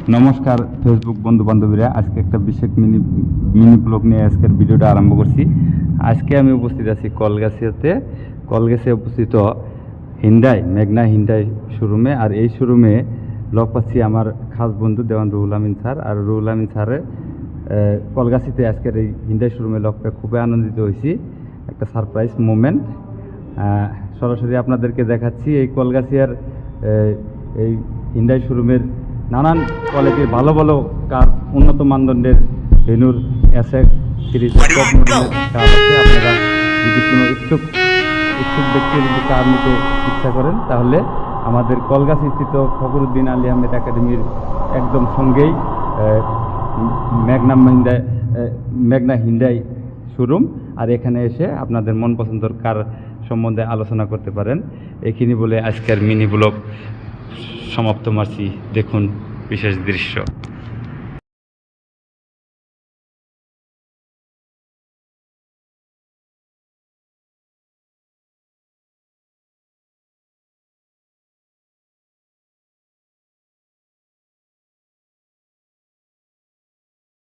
নমস্কার ফেসবুক বন্ধু বান্ধবীরা, আজকে একটা বিশেষ মিনি ব্লগ নিয়ে আজকের ভিডিওটা আরম্ভ করছি। আজকে আমি উপস্থিত আছি কলগাছিয়াতে অবস্থিত মেঘনা হিন্ডাই শোরুমে। আর এই শোরুমে লক পাচ্ছি আমার খাস বন্ধু দেওয়ান রুহুল আমিন স্যার। আর রুহুল আমিন স্যারের কলগাছিতে আজকের এই হিন্ডাই শোরুমে লক পেয়ে খুবই আনন্দিত হয়েছি। একটা সারপ্রাইজ মোমেন্ট সরাসরি আপনাদেরকে দেখাচ্ছি। এই কলগাছিয়ার এই হিন্ডাই শোরুমের নানান কোয়ালিটির ভালো ভালো কার, উন্নত মানদণ্ডের ভেনুর অ্যাসেট সিরিজের টপ মডেলের কার আছে। আপনারা যদি কোনো ইচ্ছুক ব্যক্তি যদি কার নিতে ইচ্ছা করেন, তাহলে আমাদের কলগাছি স্থিত ফখরুদ্দিন আলী আহমেদ একাডেমির একদম সঙ্গেই মেঘনা হিন্ডাই শোরুম। আর এখানে এসে আপনাদের মন পছন্দের কার সম্বন্ধে আলোচনা করতে পারেন। এখানে বলে আজকের মিনি ব্লগ সমাপ্ত মারছি। দেখুন বিশেষ দৃশ্য।